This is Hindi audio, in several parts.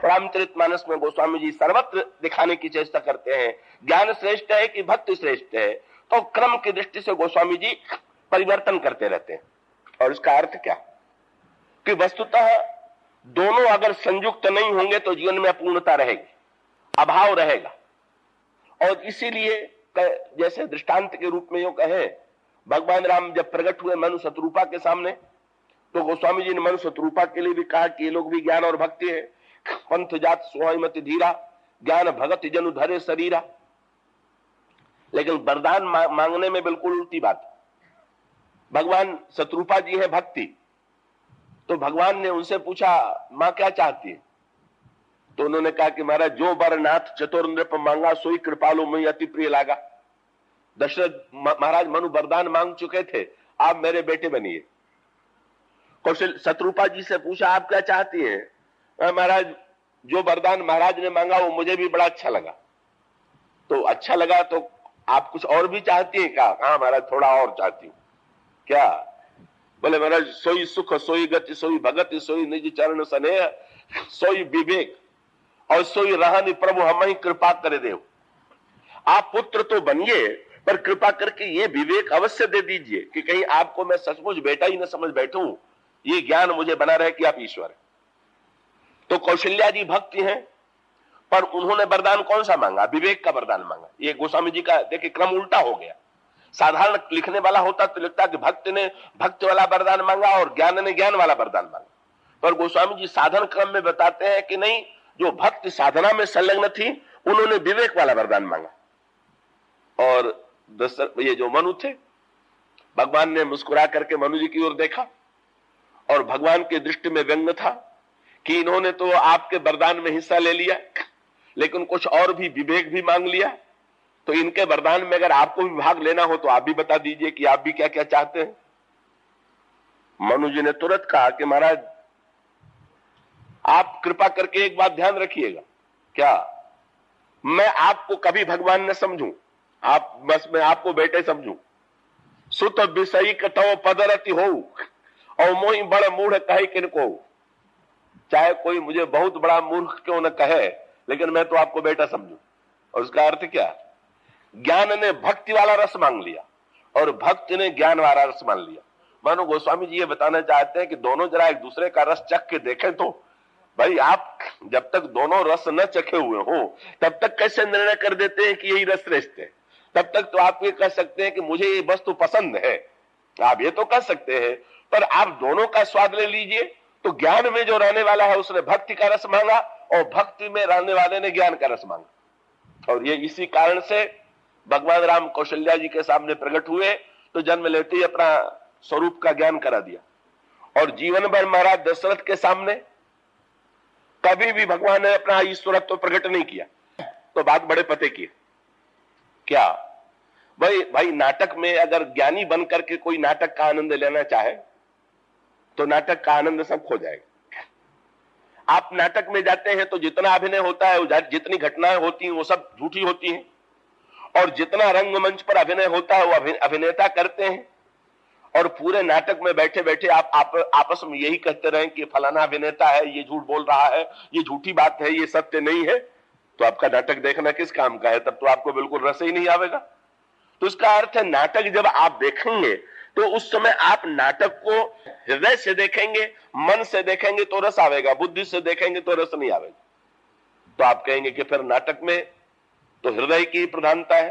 रामचरितमानस में गोस्वामी जी सर्वत्र दिखाने की चेष्टा करते हैं ज्ञान श्रेष्ठ है कि भक्ति श्रेष्ठ है। तो क्रम की दृष्टि से गोस्वामी जी परिवर्तन करते रहते हैं। और इसका अर्थ क्या कि वस्तुतः दोनों अगर संयुक्त नहीं होंगे तो जीवन में अपूर्णता रहेगी, अभाव रहेगा। और इसीलिए जैसे दृष्टांत के रूप में यूं कहें, भगवान राम जब प्रकट हुए मनु शत्रुपा के सामने, तो गोस्वामी जी ने मनु शत्रुपा के लिए भी कहा कि ये लोग भी ज्ञान और भक्ति है। पंथ जात सोहमति धीरा, ज्ञान भगत जनु धरे शरीरा। लेकिन वरदान मांगने में बिल्कुल उल्टी बात। भगवान शत्रुपा जी है भक्ति, तो भगवान ने उनसे पूछा मां क्या चाहती है? तो उन्होंने कहा कि महाराज जो वर नाथ चतुर नृप मांगा सोई कृपालु मुझे अति प्रिय लागा। दशरथ महाराज मनु वरदान मांग चुके थे, आप मेरे बेटे बनिए। कौशल शत्रुपा जी से पूछा आप क्या चाहती हैं? महाराज जो वरदान महाराज ने मांगा वो मुझे भी बड़ा अच्छा लगा। तो अच्छा लगा तो आप कुछ और भी चाहती हैं? कहा हाँ महाराज थोड़ा और चाहती हूँ। क्या? बोले महाराज सोई सुख सोई गति सोई भगत सोई निज चरण स्नेह सोई विवेक और सोई रहनि प्रभु हमें कृपा करे देव। आप पुत्र तो बनिए पर कृपा करके ये विवेक अवश्य दे दीजिए कि कहीं आपको मैं सचमुच बेटा ही न समझ बैठूं, ये ज्ञान मुझे बना रहे कि आप ईश्वर हैं। तो कौशल्या जी भक्ति हैं, पर उन्होंने वरदान कौन सा मांगा? विवेक का वरदान मांगा। ये गोस्वामी जी का देखिए क्रम उल्टा हो गया। साधारण लिखने वाला होता तो लिखता कि भक्त ने भक्त वाला वरदान मांगा और ज्ञान ने ज्ञान वाला वरदान मांगा। पर गोस्वामी जी साधन क्रम में बताते हैं कि नहीं, जो भक्त साधना में संलग्न थी उन्होंने विवेक वाला वरदान मांगा। और ये जो मनु थे, भगवान ने मुस्कुरा करके मनु जी की ओर देखा और भगवान की दृष्टि में व्यंग था कि इन्होंने तो आपके वरदान में हिस्सा ले लिया, लेकिन कुछ और भी विवेक भी मांग लिया। तो इनके वरदान में अगर आपको भी भाग लेना हो तो आप भी बता दीजिए कि आप भी क्या क्या चाहते हैं। मनु जी ने तुरंत कहा कि महाराज आप कृपा करके एक बात ध्यान रखिएगा। क्या? मैं आपको कभी भगवान न समझूं, आप बस मैं आपको बेटे समझूं। सुत विषयी कटो पदरति हो और मोहि बड़ मूढ़ कहे किनको। चाहे कोई मुझे बहुत बड़ा मूर्ख क्यों न कहे, लेकिन मैं तो आपको बेटा समझूं। और उसका अर्थ क्या? ज्ञान ने भक्ति वाला रस मांग लिया और भक्ति ने ज्ञान वाला रस मान लिया। मानो गोस्वामी जी ये बताना चाहते हैं कि दोनों जरा एक दूसरे का रस चख के देखें। तो भाई आप जब तक दोनों रस न चखे हुए हो तब तक कैसे निर्णय कर देते हैं कि यही रस श्रेष्ठ है? तब तक तो आप ये कह सकते हैं कि मुझे ये वस्तु पसंद है, आप ये तो कह सकते हैं, पर आप दोनों का स्वाद ले लीजिए। तो ज्ञान में जो रहने वाला है उसने भक्ति का रस मांगा और भक्ति में रहने वाले ने ज्ञान का रस मांगा। और ये इसी कारण से भगवान राम कौशल्या जी के सामने प्रकट हुए तो जन्म लेते ही अपना स्वरूप का ज्ञान करा दिया। और जीवन भर महाराज दशरथ के सामने कभी भी भगवान ने अपना ईश्वरत्व तो प्रकट नहीं किया। तो बात बड़े पते की। क्या भाई नाटक में अगर ज्ञानी बनकर के कोई नाटक का आनंद लेना चाहे तो नाटक का आनंद सब खो जाएगा। आप नाटक में जाते हैं तो जितना अभिनय होता है, जितनी घटनाएं होती हैं वो सब झूठी होती हैं, और जितना रंगमंच पर अभिनय होता है वो अभिनेता करते हैं। और पूरे नाटक में बैठे बैठे आप आपस में यही कहते रहें कि फलाना अभिनेता है, ये झूठ बोल रहा है, ये झूठी बात है, ये सत्य नहीं है, तो आपका नाटक देखना किस काम का है? तब तो आपको बिल्कुल रस ही नहीं आवेगा। तो इसका अर्थ है नाटक जब आप देखेंगे तो उस समय आप नाटक को हृदय से देखेंगे, मन से देखेंगे तो रस आवेगा, बुद्धि से देखेंगे तो रस नहीं आवेगा। तो आप कहेंगे कि फिर नाटक में तो हृदय की प्रधानता है,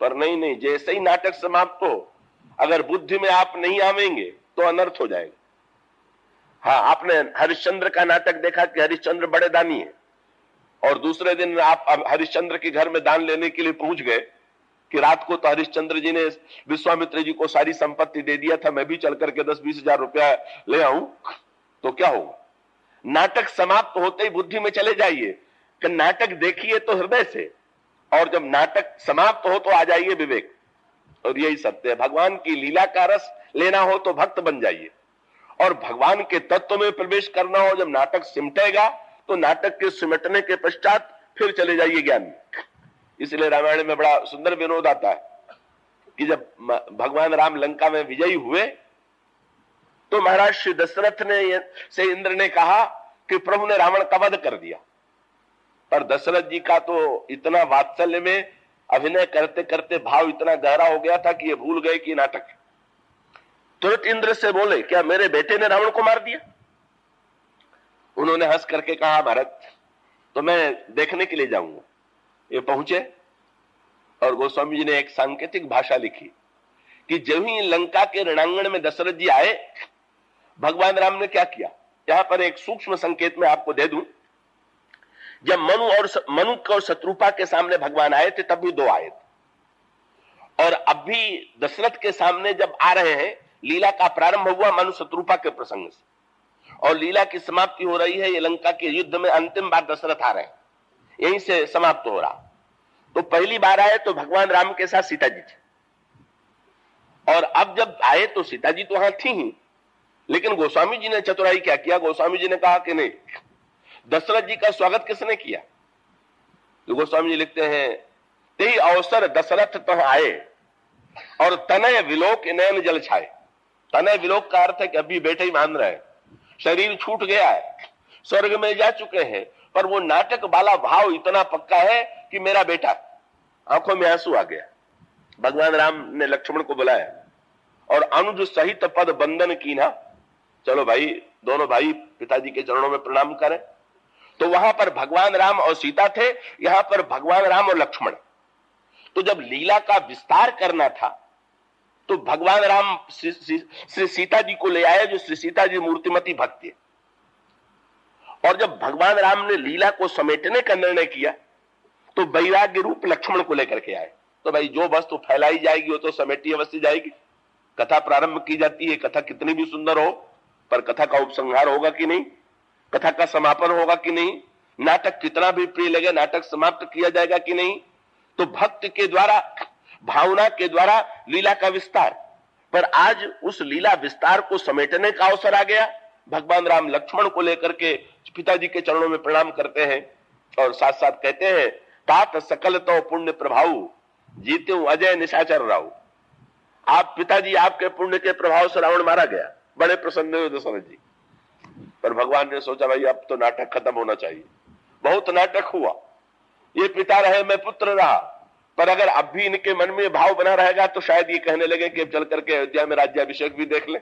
पर नहीं, जैसे ही नाटक समाप्त हो अगर बुद्धि में आप नहीं आवेंगे तो अनर्थ हो जाएगा। हाँ, आपने हरिश्चंद्र का नाटक देखा कि हरिश्चंद्र बड़े दानी है, और दूसरे दिन आप हरिश्चंद्र के घर में दान लेने के लिए पहुंच गए कि रात को तो हरिश्चंद्र जी ने विश्वामित्र जी को सारी संपत्ति दे दिया था, मैं भी चल करके 10-20 हजार रुपया ले आऊं, तो क्या होगा? नाटक समाप्त होते ही बुद्धि में चले जाइए कि नाटक देखिए तो हृदय से, और जब नाटक समाप्त हो तो आ जाइए विवेक। और यही सत्य है। भगवान की लीला का रस लेना हो तो भक्त बन जाइए, और भगवान के तत्व में प्रवेश करना हो, जब नाटक सिमटेगा तो नाटक के सिमटने के पश्चात फिर चले जाइए ज्ञान में। इसलिए रामायण में बड़ा सुंदर विनोद आता है कि जब भगवान राम लंका में विजयी हुए तो महाराज श्री दशरथ ने से इंद्र ने कहा कि प्रभु ने रावण का वध कर दिया। पर दशरथ जी का तो इतना वात्सल्य में अभिनय करते करते भाव इतना गहरा हो गया था कि ये भूल गए कि नाटक है। तुरंत इंद्र से बोले, क्या मेरे बेटे ने रावण को मार दिया? उन्होंने हंस करके कहा, भरत तो मैं देखने के लिए जाऊंगा। ये पहुंचे और गोस्वामी जी ने एक सांकेतिक भाषा लिखी कि जब ही लंका के रणांगण में दशरथ जी आए, भगवान राम ने क्या किया। यहां पर एक सूक्ष्म संकेत मैं आपको दे दूं। जब मनु और शत्रुपा के सामने भगवान आए थे, तब भी दो आए थे, और अब भी दशरथ के सामने जब आ रहे हैं, लीला का प्रारंभ हुआ मनु शत्रुपा के प्रसंग से, और लीला की समाप्ति हो रही है। ये लंका के युद्ध में अंतिम बार दशरथ आ रहे हैं, यहीं से समाप्त हो रहा। तो पहली बार आए तो भगवान राम के साथ सीता जी थे, और अब जब आए तो सीता जी तो वहां थी ही, लेकिन गोस्वामी जी ने चतुराई क्या किया। गोस्वामी जी ने कहा कि नहीं, दशरथ जी का स्वागत किसने किया? तो गोस्वामी जी लिखते हैं, तेई अवसर दशरथ तह आए और तनय विलोक नयन जल छाए। तनय विलोक का अर्थ है कि अभी बेटे ही मान रहे हैं, शरीर छूट गया है, स्वर्ग में जा चुके हैं, पर वो नाटक वाला भाव इतना पक्का है कि मेरा बेटा, आंखों में आंसू आ गया। भगवान राम ने लक्ष्मण को बुलाया और अनुज सहित पद बंदन की ना, चलो भाई, दोनों भाई पिताजी के चरणों में प्रणाम करें। तो वहां पर भगवान राम और सीता थे, यहां पर भगवान राम और लक्ष्मण। तो जब लीला का विस्तार करना था तो भगवान राम श्री सीता जी को ले आए, जो श्री सीता जी मूर्तिमती भक्त है। और जब भगवान राम ने लीला को समेटने का निर्णय किया तो वैराग्य रूप लक्ष्मण को लेकर के आए। तो भाई, जो वस्तु फैलाई जाएगी वो तो समेटी अवश्य जाएगी। कथा प्रारंभ की जाती है, कथा कितनी भी सुंदर हो, पर कथा का उपसंहार होगा कि नहीं, कथा का समापन होगा कि नहीं, नाटक कितना भी प्रिय लगे, नाटक समाप्त किया जाएगा कि नहीं। तो भक्त के द्वारा, भावना के द्वारा लीला का विस्तार, पर आज उस लीला विस्तार को समेटने का अवसर आ गया। भगवान राम लक्ष्मण को लेकर के पिताजी के चरणों में प्रणाम करते हैं और साथ साथ कहते हैं, तात सकल तो पुण्य प्रभाव जीते हूं अजय निशाचर राव। आप पिताजी, आपके पुण्य के प्रभाव से रावण मारा गया, बड़े प्रसन्न हुए दशरथ जी। पर भगवान ने सोचा, भाई अब तो नाटक खत्म होना चाहिए, बहुत नाटक हुआ, ये पिता रहे मैं पुत्र रहा, पर अगर अब भी इनके मन में भाव बना रहेगा तो शायद ये कहने लगे कि अब चल करके अयोध्या में राज्याभिषेक भी देख ले।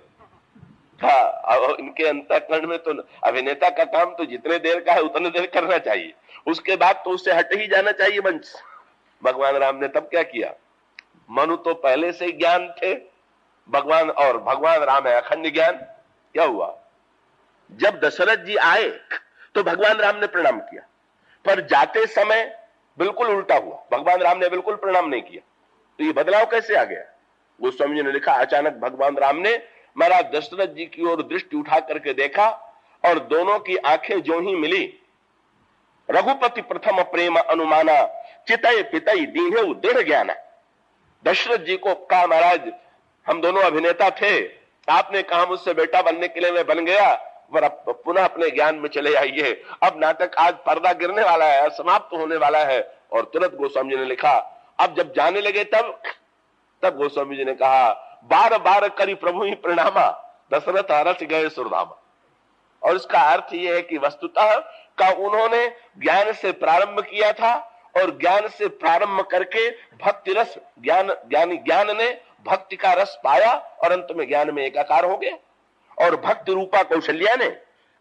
हाँ, इनके अंतःकरण में तो अभिनेता का काम तो जितने देर का है उतने देर करना चाहिए, उसके बाद तो उससे हट ही जाना चाहिए मंच। भगवान राम ने तब क्या किया, मनु तो पहले से ज्ञान थे, भगवान राम है अखंड ज्ञान। क्या हुआ, जब दशरथ जी आए तो भगवान राम ने प्रणाम किया, पर जाते समय बिल्कुल उल्टा हुआ, भगवान राम ने बिल्कुल प्रणाम नहीं किया। तो ये बदलाव कैसे आ गया? गोस्वामी जी ने लिखा, अचानक भगवान राम ने महाराज दशरथ जी की ओर दृष्टि उठा करके देखा और दोनों की आंखें जो ही मिली, रघुपति प्रथम प्रेम अनुमाना चितय पितई दीन्हे दृढ़ ज्ञाना। दशरथ जी को कहा, महाराज हम दोनों अभिनेता थे, आपने कहा मुझसे बेटा बनने के लिए मैं बन गया, पर अब पुनः अपने ज्ञान में चले आइए, अब नाटक आज पर्दा गिरने वाला है, समाप्त होने वाला है। और तुरंत गोस्वामी जी ने लिखा, अब जब जाने लगे तब गोस्वामी जी ने कहा, बार बार करी प्रभु ही प्रणामा दशरथ रस गए सुरधामा। और इसका अर्थ यह है कि वस्तुतः का उन्होंने ज्ञान से प्रारंभ किया था और ज्ञान से प्रारंभ करके भक्ति रस, ज्ञान ने भक्ति का रस पाया और अंत में ज्ञान में एकाकार हो गया। और भक्ति रूपा कौशल्या ने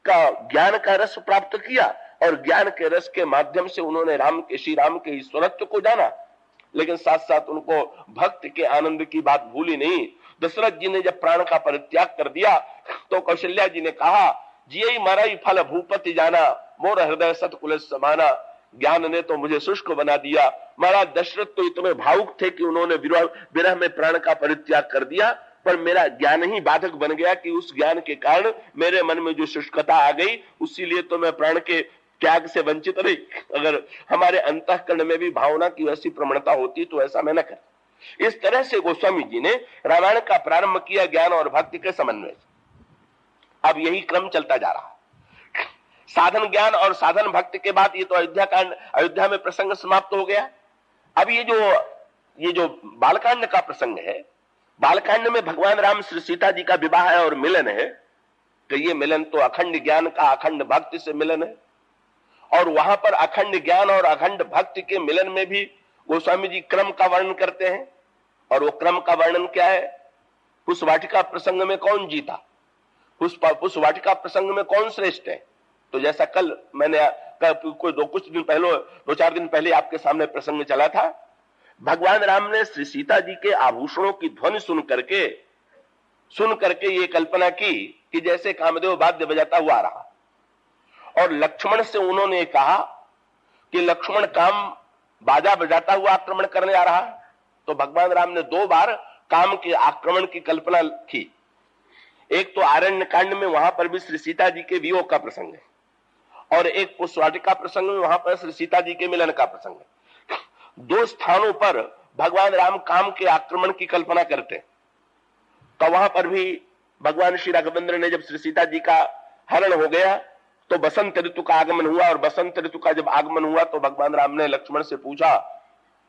ज्ञान का रस प्राप्त किया और ज्ञान के रस के माध्यम से उन्होंने श्री राम के ईश्वरत्व को जाना, लेकिन साथ साथ उनको भक्ति के आनंद की बात भूली नहीं। दशरथ जी ने जब प्राण का परित्याग कर दिया तो कौशल्या जी ने कहा, जिये मरई फल भूपति जाना मोर हृदय सतकुल समाना। ज्ञान ने तो मुझे शुष्क बना दिया। महाराज दशरथ तो इतने भावुक थे कि उन्होंने विरह में प्राण का परित्याग कर दिया, पर मेरा ज्ञान ही बाधक बन गया कि उस ज्ञान के कारण मेरे मन में जो शुष्कता आ गई, उसीलिए तो मैं प्राण के त्याग से वंचित रही। अगर हमारे अंतःकरण में भी भावना की वैसी प्रवणता होती तो ऐसा मैं न कर। इस तरह से गोस्वामी जी ने रामायण का प्रारंभ किया ज्ञान और भक्ति के समन्वय से। अब यही क्रम चलता जा रहा है, साधन ज्ञान और साधन भक्ति के बाद ये तो अयोध्या में प्रसंग समाप्त हो गया। अब ये जो बालकांड का प्रसंग है, बालकांड में भगवान राम श्री सीता जी का विवाह है और मिलन है, तो ये मिलन तो अखंड ज्ञान का, अखंड भक्ति से मिलन है। और वहां पर अखंड ज्ञान और अखंड भक्ति के मिलन में भी गोस्वामी जी क्रम का वर्णन करते हैं। और वो क्रम का वर्णन क्या है? पुष्प वाटिका प्रसंग में कौन जीता, पुष्प वाटिका प्रसंग में कौन श्रेष्ठ है। तो जैसा कल मैंने कुछ दिन पहले, 2-4 दिन पहले आपके सामने प्रसंग चला था, भगवान राम ने श्री सीता जी के आभूषणों की ध्वनि सुन करके ये कल्पना की कि जैसे कामदेव वाद्य बजाता हुआ आ रहा, और लक्ष्मण से उन्होंने कहा कि लक्ष्मण काम बाजा बजाता हुआ आक्रमण करने आ रहा। तो भगवान राम ने 2 बार काम के आक्रमण की कल्पना की। एक तो आरण्य कांड में, वहां पर भी श्री सीता जी के वियोग का प्रसंग है, और एक पुष्प वाटिका प्रसंग में, वहां पर श्री सीता जी के मिलन का प्रसंग है। 2 स्थानों पर भगवान राम काम के आक्रमण की कल्पना करते हैं। तो वहां पर भी भगवान श्री राघवेंद्र ने जब श्री सीता जी का हरण हो गया तो बसंत ऋतु का आगमन हुआ, और बसंत ऋतु का जब आगमन हुआ तो भगवान राम ने लक्ष्मण से पूछा,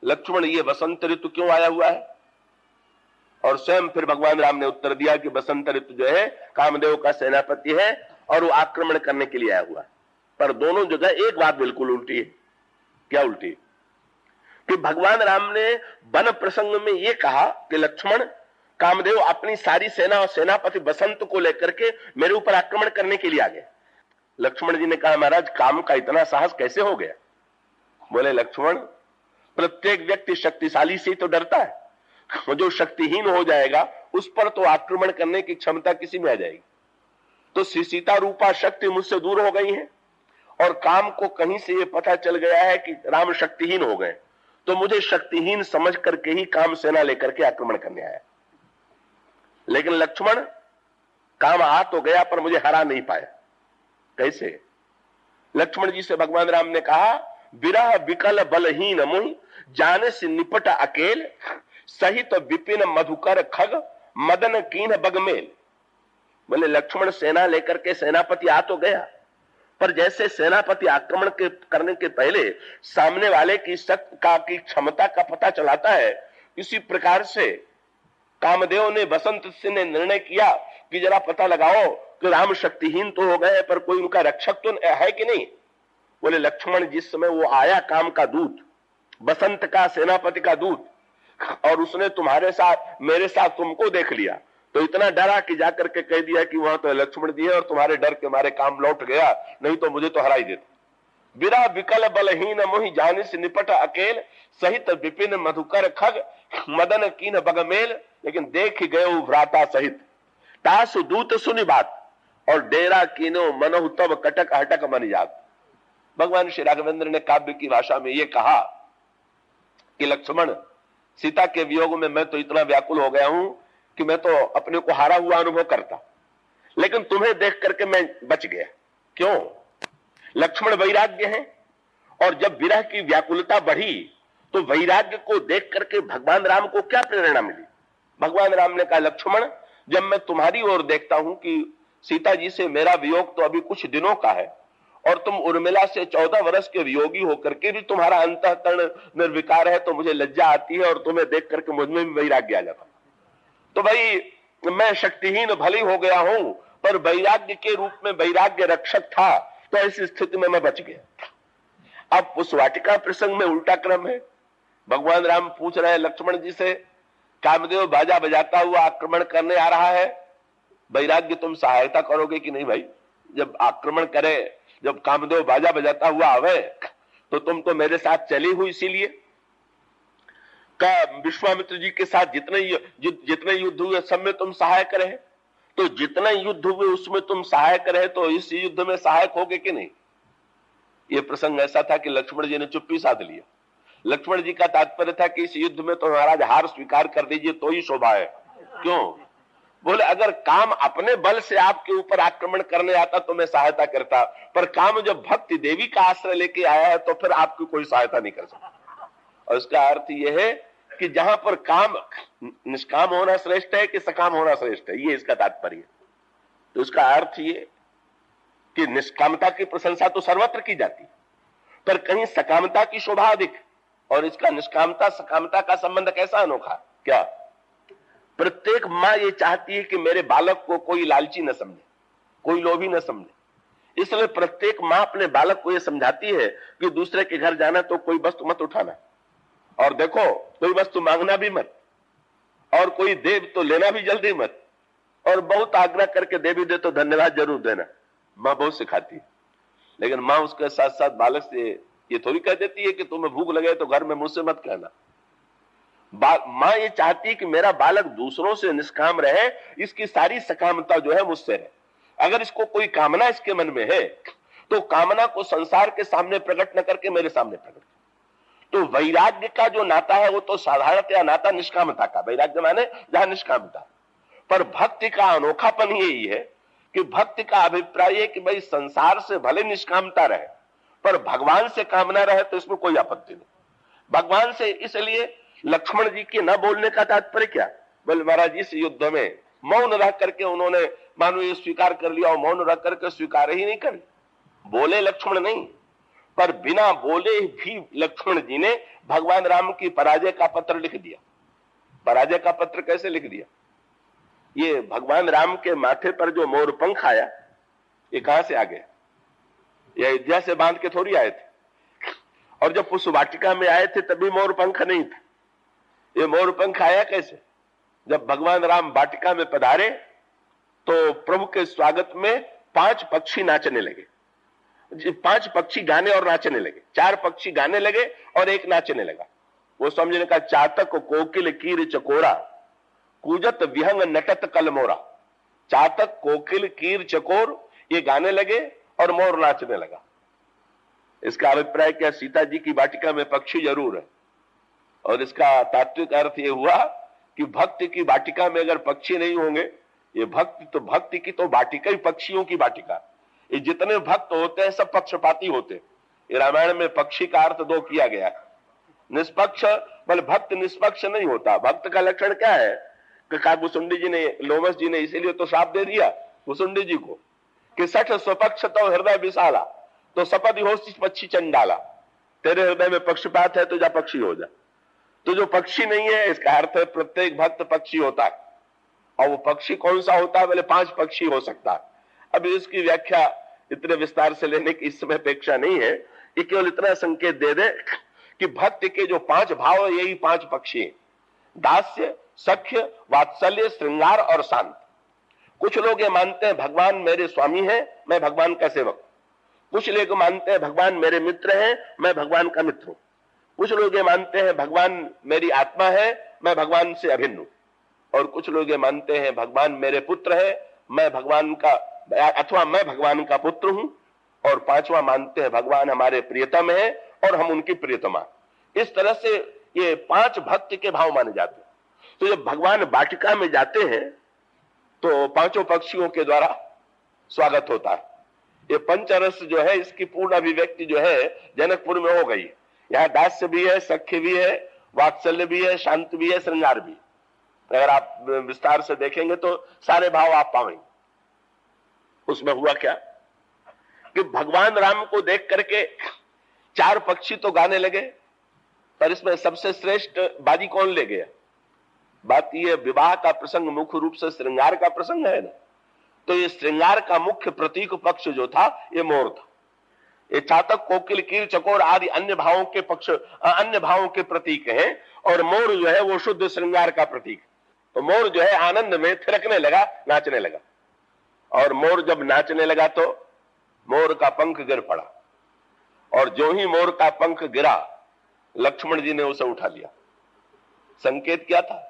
लक्ष्मण ये बसंत ऋतु क्यों आया हुआ है? और स्वयं फिर भगवान राम ने उत्तर दिया कि बसंत ऋतु जो है कामदेव का सेनापति है और वो आक्रमण करने के लिए आया हुआ है। पर दोनों जगह एक बात बिल्कुल उल्टी है। क्या उल्टी? कि भगवान राम ने वन प्रसंग में यह कहा कि लक्ष्मण, कामदेव अपनी सारी सेना और सेनापति बसंत को लेकर के मेरे ऊपर आक्रमण करने के लिए आ गए। लक्ष्मण जी ने कहा, महाराज काम का इतना साहस कैसे हो गया? बोले, लक्ष्मण प्रत्येक व्यक्ति शक्तिशाली से तो डरता है, जो शक्तिहीन हो जाएगा उस पर तो आक्रमण करने की क्षमता किसी में आ जाएगी। तो श्री सीता रूपा शक्ति मुझसे दूर हो गई है, और काम को कहीं से ये पता चल गया है कि राम शक्तिहीन हो गए, तो मुझे शक्तिहीन समझ करके ही काम सेना लेकर के आक्रमण करने आया। लेकिन लक्ष्मण, काम आ तो गया पर मुझे हरा नहीं पाया। कैसे? लक्ष्मण जी से भगवान राम ने कहा, विरह विकल बलहीन मुहि जाने से निपट अकेल, सहित विपिन मधुकर खग मदन कीन बगमेल। बोले, लक्ष्मण सेना लेकर के सेनापति आ तो गया, पर जैसे सेनापति आक्रमण करने के पहले सामने वाले की शक्ति की क्षमता का पता चलाता है, इसी प्रकार से कामदेव ने बसंत से ने निर्णय किया कि जरा पता लगाओ कि राम शक्तिहीन तो हो गए पर कोई उनका रक्षक तो है कि नहीं। बोले, लक्ष्मण जिस समय वो आया काम का दूत, बसंत का सेनापति का दूत, और उसने तुम्हारे साथ मेरे साथ तुमको देख लिया तो इतना डरा कि जाकर के कह दिया कि वहां तो लक्ष्मण जी है और तुम्हारे डर के मारे काम लौट गया, नहीं तो मुझे तो हरा ही देता। विरह विकल बलहीन मोहि जाने से निपट अकेल, सहित विपिन मधुकर खग मदन कीन बगमेल। लेकिन देख गए भ्राता सहित तासु दूत सुनी बात, और डेरा कीनो मनहु तब कटक हटक मन जात। भगवान श्री राघवेंद्र ने काव्य की भाषा में यह कहा कि लक्ष्मण, सीता के वियोग में मैं तो इतना व्याकुल हो गया हूं कि मैं तो अपने को हारा हुआ अनुभव करता, लेकिन तुम्हें देख करके मैं बच गया। क्यों? लक्ष्मण वैराग्य है, और जब विरह की व्याकुलता बढ़ी तो वैराग्य को देख करके भगवान राम को क्या प्रेरणा मिली? भगवान राम ने कहा, लक्ष्मण जब मैं तुम्हारी ओर देखता हूं कि सीता जी से मेरा वियोग तो अभी कुछ दिनों का है, और तुम उर्मिला से 14 वर्ष के वियोगी होकर के भी तुम्हारा अंतःकरण निर्विकार है, तो मुझे लज्जा आती है और तुम्हें देख करके मुझ में भी वैराग्य आ जाता। तो भाई मैं शक्तिहीन भले हो गया हूं, पर वैराग्य के रूप में वैराग्य रक्षक था, तो ऐसी स्थिति में मैं बच गया। अब उस वाटिका प्रसंग में उल्टा क्रम है। भगवान राम पूछ रहे हैं लक्ष्मण जी से, कामदेव बाजा बजाता हुआ आक्रमण करने आ रहा है, वैराग्य तुम सहायता करोगे कि नहीं? भाई जब आक्रमण करे, जब कामदेव बाजा बजाता हुआ आवे, तो तुम तो मेरे साथ चली हुई, इसीलिए का विश्वामित्र जी के साथ जितने युद्ध हुए सब में तुम सहायक रहे, तो जितने युद्ध हुए उसमें तुम सहायक रहे, तो इस युद्ध में सहायक होगे कि नहीं? यह प्रसंग ऐसा था कि लक्ष्मण जी ने चुप्पी साध लिया। लक्ष्मण जी का तात्पर्य था कि इस युद्ध में तो महाराज हार स्वीकार कर दीजिए तो ही शोभा है। क्यों? बोले, अगर काम अपने बल से आपके ऊपर आक्रमण करने आता तो मैं सहायता करता, पर काम जब भक्ति देवी का आश्रय लेके आया है तो फिर आपकी कोई सहायता नहीं कर सकता। और इसका अर्थ यह है कि जहां पर काम निष्काम होना श्रेष्ठ है कि सकाम होना श्रेष्ठ है, ये इसका तात्पर्य। तो इसका अर्थ ये कि निष्कामता की प्रशंसा तो सर्वत्र की जाती, पर कहीं सकामता की शोभा अधिक। और इसका निष्कामता सकामता का संबंध कैसा अनोखा? क्या प्रत्येक मां ये चाहती है कि मेरे बालक को कोई लालची न समझे, कोई लोभी न समझे, इसलिए प्रत्येक मां अपने बालक को यह समझाती है कि दूसरे के घर जाना तो कोई वस्तु मत उठाना, और देखो कोई वस्तु मांगना भी मत, और कोई दे तो लेना भी जल्दी मत, और बहुत आग्रह करके दे भी दे तो धन्यवाद जरूर देना। मां बहुत सिखाती है। लेकिन मां उसके साथ साथ बालक से ये थोड़ी कह देती है कि तुम्हें भूख लगे तो घर में मुझसे मत कहना। मां ये चाहती है कि मेरा बालक दूसरों से निष्काम रहे, इसकी सारी सकामता जो है मुझसे है। अगर इसको कोई कामना इसके मन में है तो कामना को संसार के सामने प्रकट न करके मेरे सामने प्रकट। तो वैराग्य का जो नाता है वो तो साधारणतया नाता निष्कामता का, वैराग्य माने जहां निष्कामता। पर भक्ति का अनोखापन यही है कि भक्ति का अभिप्राय है कि भाई संसार से भले निष्कामता रहे पर भगवान से कामना रहे तो इसमें कोई आपत्ति नहीं। भगवान से इसलिए लक्ष्मण जी के न बोलने का तात्पर्य क्या? बोले महाराज इस युद्ध में मौन रह करके उन्होंने मानो ये स्वीकार कर लिया, और मौन रह करके स्वीकार ही नहीं कर बोले लक्ष्मण नहीं, पर बिना बोले भी लक्ष्मण जी ने भगवान राम की पराजय का पत्र लिख दिया। पराजय का पत्र कैसे लिख दिया? ये भगवान राम के माथे पर जो मोर पंख आया ये कहां से आ गया? ये अयोध्या से बांध के थोड़ी आए थे, और जब पुष्प वाटिका में आए थे तभी मोर पंख नहीं था। ये मोर पंख आया कैसे? जब भगवान राम वाटिका में पधारे तो प्रभु के स्वागत में 5 पक्षी नाचने लगे। 5 पक्षी गाने और नाचने लगे, 4 पक्षी गाने लगे और एक नाचने लगा। वो समझने का चातक कोकिल कीर चकोरा कूजत विहंग नटत कलमोरा। चातक कोकिल कीर चकोर ये गाने लगे और मोर नाचने लगा। इसका अभिप्राय क्या? सीता जी की वाटिका में पक्षी जरूर है, और इसका तात्विक अर्थ यह हुआ कि भक्ति की वाटिका में अगर पक्षी नहीं होंगे, ये भक्ति की तो वाटिका ही पक्षियों की वाटिका। ये जितने भक्त होते हैं सब पक्षपाती होते हैं। ये रामायण में पक्षी का अर्थ 2 किया गया। निष्पक्ष, बोले भक्त निष्पक्ष नहीं होता। भक्त का लक्षण क्या है? कहा कुसुंडी जी ने, लोमस जी ने इसीलिए तो श्राप दे दिया कुसुंडी जी को कि सठ स्वपक्ष तो हृदय विशाला तो सपदि हो पक्षी चंडाला। तेरे हृदय में पक्षपात है तो जा पक्षी हो जा। तो जो पक्षी नहीं है, इसका अर्थ है प्रत्येक भक्त पक्षी होता है। और वो पक्षी कौन सा होता है? बोले 5 पक्षी हो सकता है। अभी इसकी व्याख्या इतने विस्तार से लेने की इस समय अपेक्षा नहीं है। ये केवल इतना संकेत दे दे कि भक्ति के जो 5 भाव है यही 5 पक्षी हैं। दास्य, सख्य, वात्सल्य, श्रृंगार और शांत। कुछ लोग ये मानते हैं भगवान मेरे स्वामी हैं, मैं भगवान का सेवक। कुछ लोग मानते हैं भगवान मेरे मित्र हैं, मैं भगवान का मित्र हूं। कुछ लोग ये मानते हैं भगवान मेरी आत्मा है, मैं भगवान से अभिन्न हूं। और कुछ लोग ये मानते हैं भगवान मेरे पुत्र है, मैं भगवान का, अथवा मैं भगवान का पुत्र हूं। और 5वां मानते हैं भगवान हमारे प्रियतम है और हम उनकी प्रियतमा। इस तरह से ये 5 भक्ति के भाव माने जाते हैं। तो जब भगवान वाटिका में जाते हैं तो 5 पक्षियों के द्वारा स्वागत होता है। ये पंचरस जो है इसकी पूर्ण अभिव्यक्ति जो है जनकपुर में हो गई। यहाँ दास्य भी है, सख्य भी है, वात्सल्य भी है, शांत भी है, श्रृंगार भी। अगर आप विस्तार से देखेंगे तो सारे भाव आप पाएंगे। उसमें हुआ क्या कि भगवान राम को देख करके 4 पक्षी तो गाने लगे, पर इसमें सबसे श्रेष्ठ बाजी कौन ले गया? बात यह, विवाह का प्रसंग मुख्य रूप से श्रृंगार का प्रसंग है ना। तो ये श्रृंगार का मुख्य प्रतीक पक्ष जो था ये मोर था। ये चातक, कोकिल, कीर, चकोर आदि अन्य भावों के पक्ष, अन्य भावों के प्रतीक हैं, और मोर जो है वो शुद्ध श्रृंगार का प्रतीक। तो मोर जो है आनंद में थिरकने लगा, नाचने लगा। और मोर जब नाचने लगा तो मोर का पंख गिर पड़ा, और जो ही मोर का पंख गिरा लक्ष्मण जी ने उसे उठा लिया। संकेत क्या था?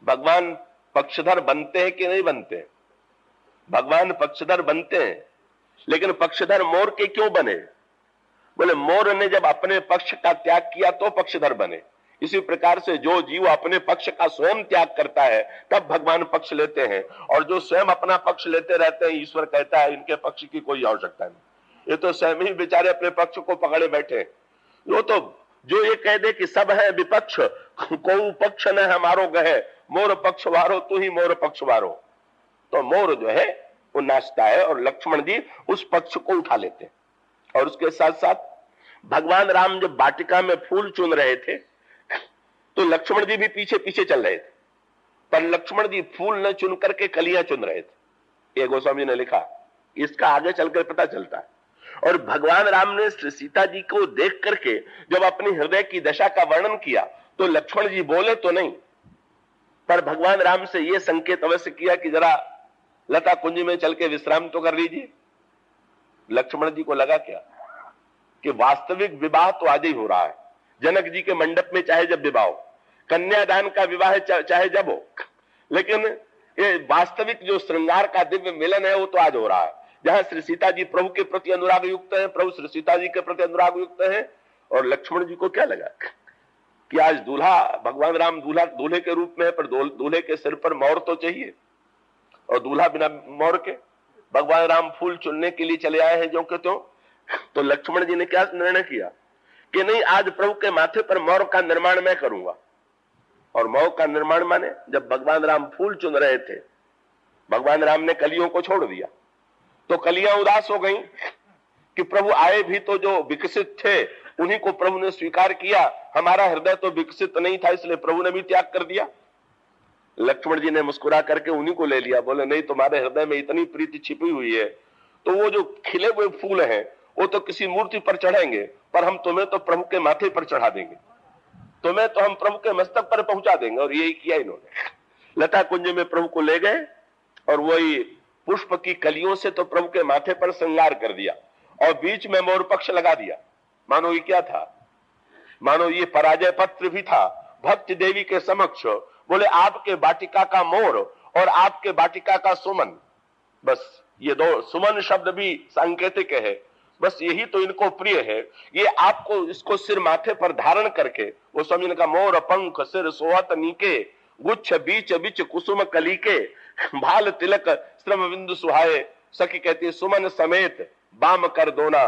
भगवान पक्षधर बनते हैं कि नहीं बनते? भगवान पक्षधर बनते हैं, लेकिन पक्षधर मोर के क्यों बने? बोले मोर ने जब अपने पक्ष का त्याग किया तो पक्षधर बने। इसी प्रकार से जो जीव अपने पक्ष का स्वयं त्याग करता है तब भगवान पक्ष लेते हैं, और जो स्वयं अपना पक्ष लेते रहते हैं ईश्वर कहता है इनके पक्ष की कोई आवश्यकता नहीं, ये तो स्वयं ही बेचारे अपने पक्ष को पकड़े बैठे। जो ये कह दे कि सब है विपक्ष, को पक्ष न हमारो गहे, मोर पक्षवारो तू ही मोर पक्षवारो। तो मोर जो है वो नाचता है, और लक्ष्मण जी उस पक्ष को उठा लेते हैं। और उसके साथ साथ भगवान राम जब वाटिका में फूल चुन रहे थे तो लक्ष्मण जी भी पीछे पीछे चल रहे थे, पर लक्ष्मण जी फूल न चुन करके कलियां चुन रहे थे। ये गोस्वामी ने लिखा इसका आगे चलकर पता चलता है। और भगवान राम ने श्री सीता जी को देख करके जब अपनी हृदय की दशा का वर्णन किया तो लक्ष्मण जी बोले तो नहीं, पर भगवान राम से यह संकेत अवश्य किया कि जरा लता कुंज में चल के विश्राम तो कर लीजिए। लक्ष्मण जी को लगा क्या कि वास्तविक विवाह तो आज ही हो रहा है, जनक जी के मंडप में चाहे जब विवाह हो, कन्यादान का विवाह चाहे जब हो, लेकिन ये वास्तविक जो श्रृंगार का दिव्य मिलन है वो तो आज हो रहा है, जहां श्री सीता जी प्रभु के प्रति अनुराग युक्त है, प्रभु श्री सीता जी के प्रति अनुराग युक्त है। और लक्ष्मण जी को क्या लगा कि आज दूल्हा भगवान राम दूल्हे के रूप में है, पर दूल्हे के सिर पर मोर तो चाहिए, और दूल्हा बिना मोर के भगवान राम फूल चुनने के लिए चले आए हैं जो के तो लक्ष्मण जी ने क्या निर्णय किया कि नहीं, आज प्रभु के माथे पर मोर का निर्माण मैं करूंगा। और मोर का निर्माण माने जब भगवान राम फूल चुन रहे थे, भगवान राम ने कलियों को छोड़ दिया तो कलियां उदास हो गईं कि प्रभु आए भी तो जो विकसित थे उन्हीं को प्रभु ने स्वीकार किया, हमारा हृदय तो विकसित नहीं था, इसलिए प्रभु ने भी त्याग कर दिया। लक्ष्मण जी ने मुस्कुरा करके उन्हीं को ले लिया, बोले नहीं, तुम्हारे हृदय में इतनी प्रीति छिपी हुई है तो वो जो खिले हुए फूल हैं वो तो किसी मूर्ति पर चढ़ेंगे, पर हम तुम्हें तो प्रभु के माथे पर चढ़ा देंगे, तुम्हें तो हम प्रभु के मस्तक पर पहुंचा देंगे। और यही किया इन्होंने, लता कुंज में प्रभु को ले गए और वही पुष्प की कलियों से तो प्रभु के माथे पर श्रृंगार कर दिया और बीच में मोर पक्ष लगा दिया। मानो ये क्या था, मानो ये पराजय पत्र भी था भक्ति देवी के समक्ष। बोले आपके वाटिका का मोर और आपके वाटिका का सुमन, बस ये दो सुमन शब्द भी सांकेतिक है, बस यही तो इनको प्रिय है। ये आपको इसको सिर माथे पर धारण करके, वो स्वामी ने कहा मोर पंख सिर सोहत नीके, गुच्छ बीच बीच कुसुम कलीके, भाल तिलक श्रम बिंदु सुहाए, सखी कहती है सुमन समेत बाम कर दोना,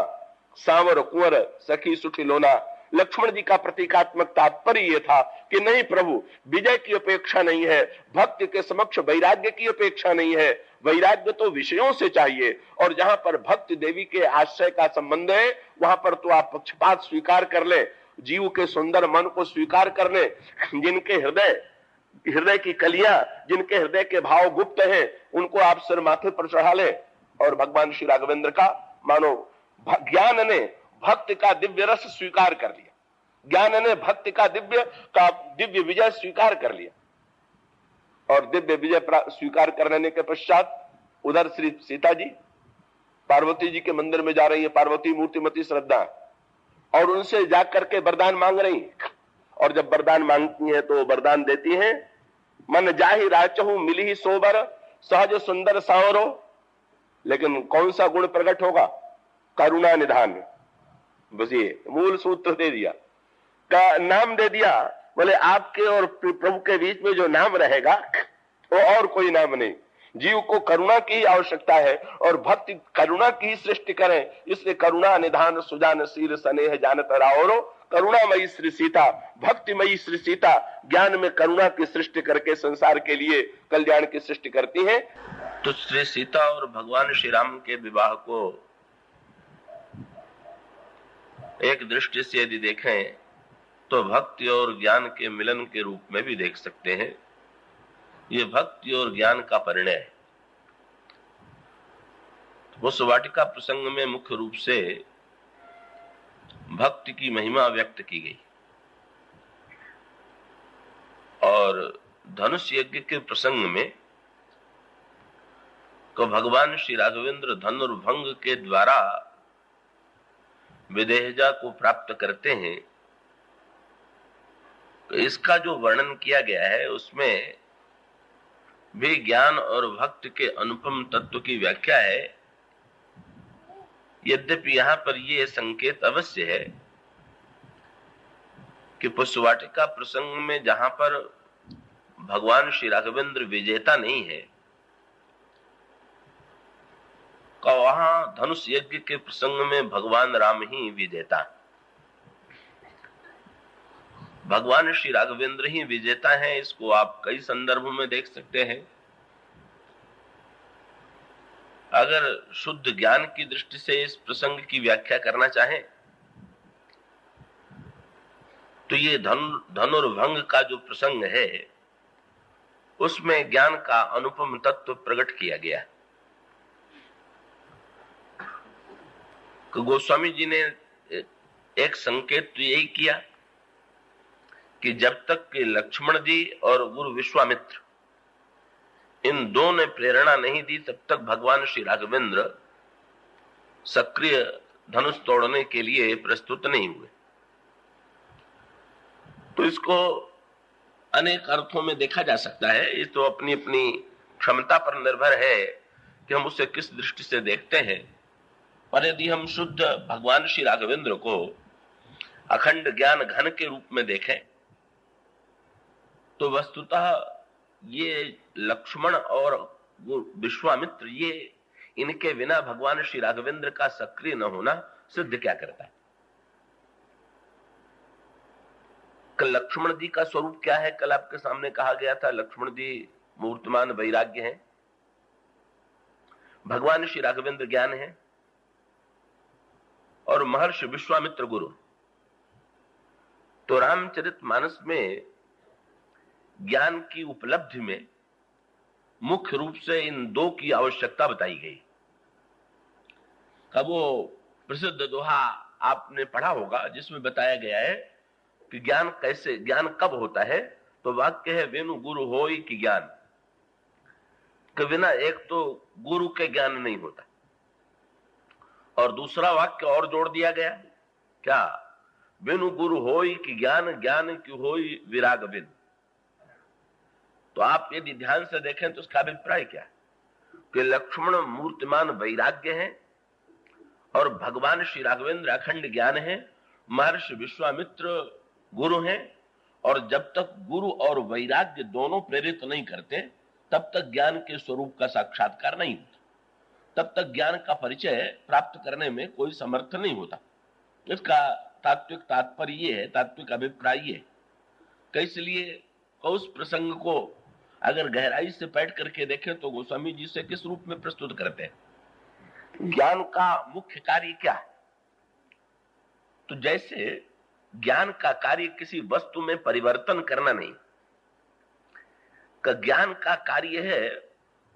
सांवर कुंवर सखी सुठी लोना। लक्ष्मण जी का प्रतीकात्मक तात्पर्य यह था कि नहीं प्रभु, विजय की अपेक्षा नहीं है, भक्ति के समक्ष वैराग्य की अपेक्षा नहीं है, वैराग्य तो विषयों से चाहिए। और जहां पर भक्ति देवी के आश्रय का संबंध है वहां पर तो आप पक्षपात स्वीकार कर ले, जीव के सुंदर मन को स्वीकार कर ले, जिनके हृदय की कलियां, जिनके हृदय के भाव गुप्त हैं, उनको आप सिर माथे पर चढ़ा ले। और भगवान श्री राघवेंद्र का मानो ज्ञान ने भक्ति का दिव्य रस स्वीकार कर लिया, ज्ञान ने भक्ति का दिव्य विजय स्वीकार कर लिया। और दिव्य विजय स्वीकार करने के पश्चात उधर श्री सीता जी पार्वती जी के मंदिर में जा रही है, पार्वती मूर्तिमती श्रद्धा, और उनसे जाकर के वरदान मांग रही। और जब वरदान मांगती हैं तो वरदान देती हैं, मन जाहि राचहु मिली ही सोबर, सहज सुंदर सांवरो। लेकिन कौन सा गुण प्रकट होगा? करुणा निधान। बस ये मूल सूत्र दे दिया, का नाम दे दिया। बोले आपके और प्रभु के बीच में जो नाम रहेगा वो और कोई नाम नहीं। जीव को करुणा की आवश्यकता है और भक्ति करुणा की सृष्टि करें, इसलिए करुणा निधान सुजान शील स्नेह जानत रावरो। करुणामयी श्री सीता, भक्तिमयी श्री सीता ज्ञान में करुणा की सृष्टि करके संसार के लिए कल्याण की सृष्टि करती है। तो श्री सीता और भगवान श्री राम के विवाह को एक दृष्टि से यदि देखें तो भक्ति और ज्ञान के मिलन के रूप में भी देख सकते हैं। ये भक्ति और ज्ञान का परिणय है। उस वाटिका प्रसंग में मुख्य रूप से भक्ति की महिमा व्यक्त की गई और धनुष यज्ञ के प्रसंग में तो भगवान श्री राघवेंद्र धनुर्भंग के द्वारा विदेहजा को प्राप्त करते हैं। तो इसका जो वर्णन किया गया है उसमें भी ज्ञान और भक्ति के अनुपम तत्व की व्याख्या है। यद्यपि यहाँ पर यह संकेत अवश्य है कि पुष्पवाटिका प्रसंग में जहां पर भगवान श्री राघवेंद्र विजेता नहीं है, वहां धनुष यज्ञ के प्रसंग में भगवान राम ही विजेता, भगवान श्री राघवेंद्र ही विजेता हैं। इसको आप कई संदर्भों में देख सकते हैं। अगर शुद्ध ज्ञान की दृष्टि से इस प्रसंग की व्याख्या करना चाहें तो ये धनुर्भंग का जो प्रसंग है उसमें ज्ञान का अनुपम तत्व प्रकट किया गया। गोस्वामी जी ने एक संकेत तो यही किया कि जब तक कि लक्ष्मण जी और गुरु विश्वामित्र इन दो ने प्रेरणा नहीं दी, तब तक भगवान श्री राघवेंद्र सक्रिय धनुष तोड़ने के लिए प्रस्तुत नहीं हुए। तो इसको अनेक अर्थों में देखा जा सकता है। ये तो अपनी अपनी क्षमता पर निर्भर है कि हम उसे किस दृष्टि से देखते हैं। पर यदि हम शुद्ध भगवान श्री राघवेंद्र को अखंड ज्ञान घन के रूप में देखें तो वस्तुतः ये लक्ष्मण और विश्वामित्र, ये इनके बिना भगवान श्री राघवेंद्र का सक्रिय न होना सिद्ध क्या करता है? कल लक्ष्मण जी का स्वरूप क्या है? कल आपके सामने कहा गया था लक्ष्मण जी मूर्तमान वैराग्य हैं, भगवान श्री राघवेंद्र ज्ञान है और महर्षि विश्वामित्र गुरु। तो रामचरितमानस में ज्ञान की उपलब्धि में मुख्य रूप से इन दो की आवश्यकता बताई गई। अब वो प्रसिद्ध दोहा आपने पढ़ा होगा जिसमें बताया गया है कि ज्ञान कैसे, ज्ञान कब होता है? तो वाक्य है वेणु गुरु होई कि ज्ञान, के बिना एक तो गुरु के ज्ञान नहीं होता, और दूसरा वाक्य और जोड़ दिया गया क्या? वेणु गुरु होई कि ज्ञान, ज्ञान की होई विराग बिन। तो आप यदि ध्यान से देखें तो उसका अभिप्राय क्या है कि लक्ष्मण मूर्तिमान वैराग्य हैं और भगवान श्री राघवेंद्र अखंड ज्ञान है, महर्षि विश्वामित्र गुरु हैं, और जब तक गुरु और वैराग्य दोनों प्रेरित नहीं करते तब तक ज्ञान के स्वरूप का साक्षात्कार नहीं होता, तब तक ज्ञान का परिचय प्राप्त करने में कोई समर्थ नहीं होता। इसका तात्विक तात्पर्य ये है, तात्विक अभिप्राय ये है। इसलिए उस प्रसंग को अगर गहराई से बैठ करके देखें तो गोस्वामी जी से किस रूप में प्रस्तुत करते हैं? ज्ञान का मुख्य कार्य क्या है? तो जैसे ज्ञान का कार्य किसी वस्तु में परिवर्तन करना नहीं, का ज्ञान का कार्य है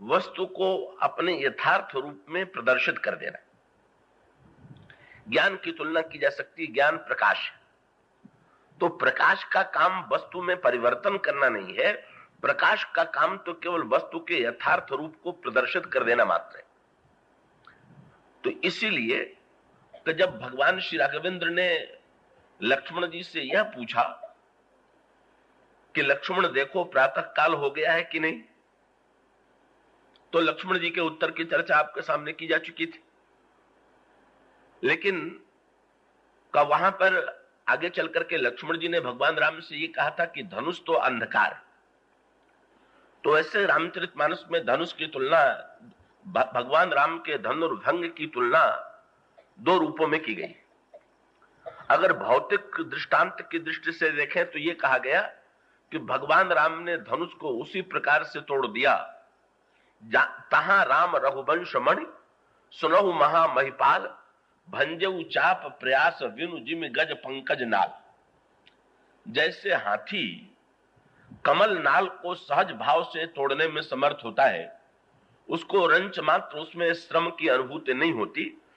वस्तु को अपने यथार्थ रूप में प्रदर्शित कर देना। ज्ञान की तुलना की जा सकती है, ज्ञान प्रकाश है, तो प्रकाश का काम वस्तु में परिवर्तन करना नहीं है, प्रकाश का काम तो केवल वस्तु के यथार्थ रूप को प्रदर्शित कर देना मात्र है। तो इसीलिए कि जब भगवान श्री राघवेंद्र ने लक्ष्मण जी से यह पूछा कि लक्ष्मण देखो प्रातः काल हो गया है कि नहीं, तो लक्ष्मण जी के उत्तर की चर्चा आपके सामने की जा चुकी थी। लेकिन का वहां पर आगे चल करके लक्ष्मण जी ने भगवान राम से ये कहा था कि धनुष तो अंधकार है। तो ऐसे रामचरितमानस में धनुष की तुलना, भगवान राम के धनुर्भंग की तुलना दो रूपों में की गई। अगर भौतिक दृष्टांत की दृष्टि से देखें तो यह कहा गया कि भगवान राम ने धनुष को उसी प्रकार से तोड़ दिया तहां राम रघुवंश मणि सुनहु महा महिपाल भंजऊ चाप प्रयास विनु जिम गज पंकज नाल। जैसे हाथी कमल नाल को सहज भाव से तोड़ने में समर्थ होता है, उसको रंच मात्र उसमें श्रम की अनुभूति नहीं होती,